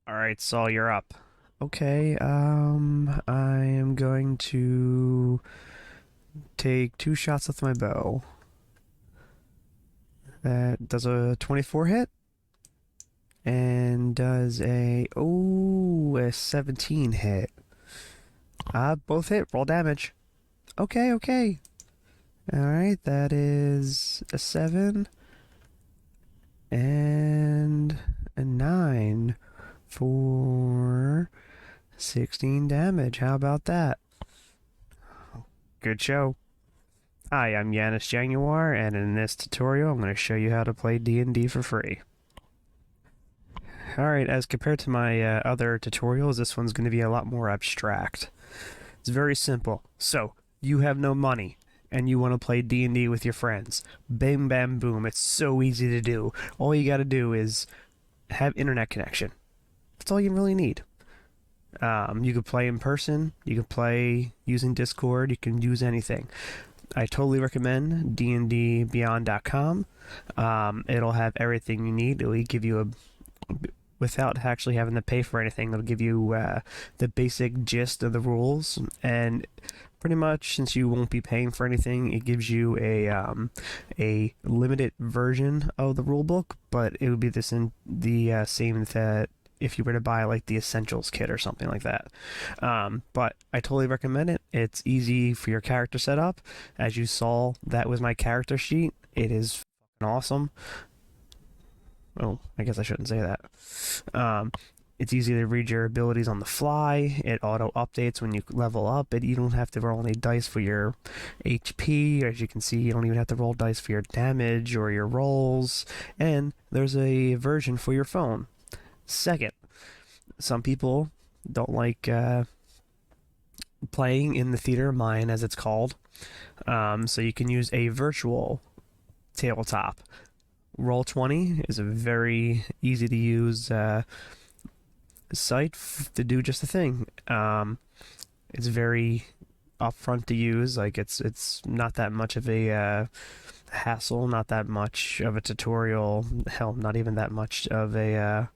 Alright, Saul, you're up. Okay, I am going to take two shots with my bow. That does a 24 hit and does a 17 hit. Both hit, roll damage. Okay. Alright, that is a 7 and a 9 for 16 damage. How about that? Good show. Hi, I'm Yanis Jaguar, and in this tutorial I'm going to show you how to play D&D for free. Alright, as compared to my other tutorials, this one's going to be a lot more abstract. It's very simple. So, you have no money, and you want to play D&D with your friends. Bam, bam, boom. It's so easy to do. All you got to do is have internet connection. That's all you really need. You could play in person, you could play using Discord, you can use anything. I totally recommend dndbeyond.com. It'll have everything you need. It'll give you without actually having to pay for anything, it'll give you the basic gist of the rules. And pretty much, since you won't be paying for anything, it gives you a limited version of the rule book, but it would be the same that if you were to buy like the essentials kit or something like that. But I totally recommend it. It's easy for your character setup. As you saw, that was my character sheet. It is fucking awesome. Oh, I guess I shouldn't say that. It's easy to read your abilities on the fly. It auto updates when you level up. You don't have to roll any dice for your HP. As you can see, you don't even have to roll dice for your damage or your rolls. And there's a version for your phone. Second, some people don't like playing in the theater of mind, as it's called. So you can use a virtual tabletop. Roll20 is a very easy to use site to do just the thing. It's very upfront to use. Like it's not that much of a hassle, not that much of a tutorial. Hell, not even that much of a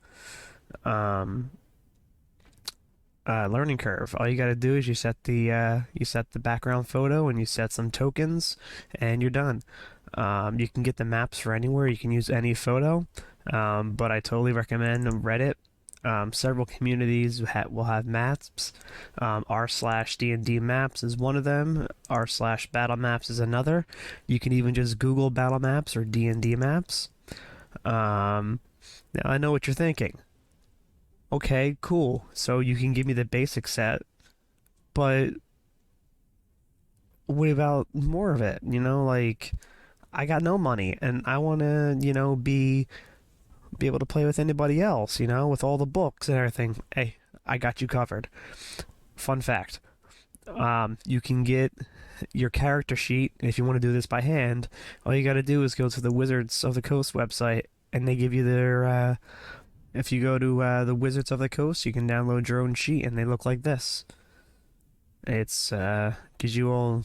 learning curve. All you got to do is you set the background photo and you set some tokens, and you're done. You can get the maps for anywhere. You can use any photo, but I totally recommend Reddit. Several communities will have maps. r/D&D maps is one of them. r/battle maps is another. You can even just Google battle maps or D&D maps. Now I know what you're thinking. Okay, cool. So you can give me the basic set, but what about more of it? Like I got no money and I want to, be able to play with anybody else, with all the books and everything. Hey, I got you covered. Fun fact. You can get your character sheet if you want to do this by hand. All you got to do is go to the Wizards of the Coast website and they give you their if you go to the Wizards of the Coast, you can download your own sheet, and they look like this. It's gives you all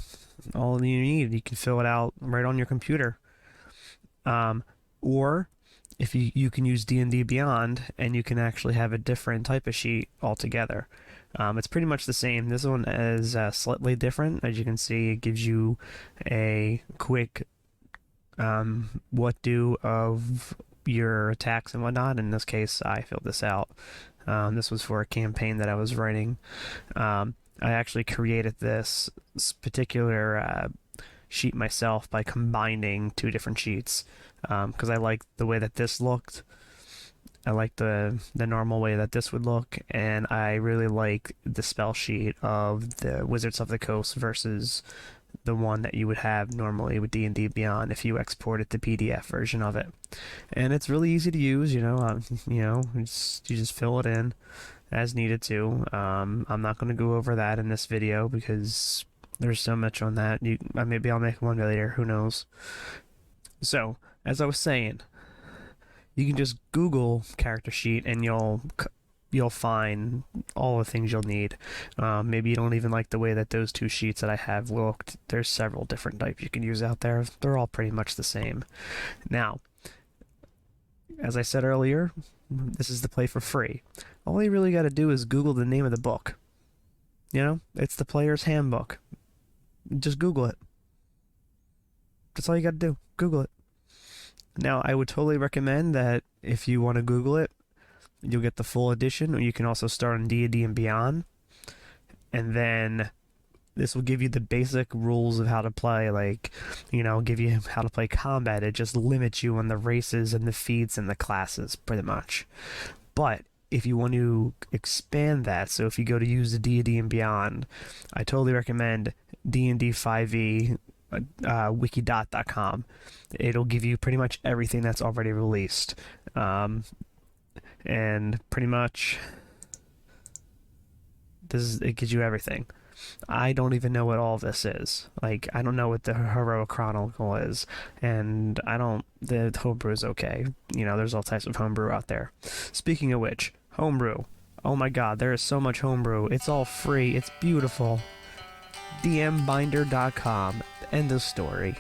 you need. You can fill it out right on your computer. Or if you can use D&D Beyond, and you can actually have a different type of sheet altogether. It's pretty much the same. This one is slightly different. As you can see, it gives you a quick what do of your attacks and whatnot. In this case, I filled this out. This was for a campaign that I was writing. I actually created this particular sheet myself by combining two different sheets because I liked the way that this looked. I like the normal way that this would look, and I really like the spell sheet of the Wizards of the Coast versus the one that you would have normally with D&D Beyond if you exported the PDF version of it. And it's really easy to use. You just fill it in as needed to. I'm not going to go over that in this video because there's so much on that. Maybe I'll make one later. Who knows? So, as I was saying, you can just Google character sheet and you'll find all the things you'll need. Maybe you don't even like the way that those two sheets that I have looked. There's several different types you can use out there. They're all pretty much the same. Now, as I said earlier, this is to play for free. All you really got to do is Google the name of the book. You know, it's the player's handbook. Just Google it. That's all you got to do. Google it. Now, I would totally recommend that if you want to Google it, you'll get the full edition, or you can also start on D&D and Beyond. And then this will give you the basic rules of how to play, like, you know, give you how to play combat. It just limits you on the races and the feats and the classes, pretty much. But if you want to expand that, so if you go to use the D&D and Beyond, I totally recommend D&D 5e wikidot.com. It'll give you pretty much everything that's already released. And pretty much it gives you everything. I don't even know what all this is. Like, I don't know what the Heroic Chronicle is, and the Homebrew is okay. You know, there's all types of Homebrew out there. Speaking of which, Homebrew. Oh my god, there is so much Homebrew. It's all free. It's beautiful. dmbinder.com. End of story.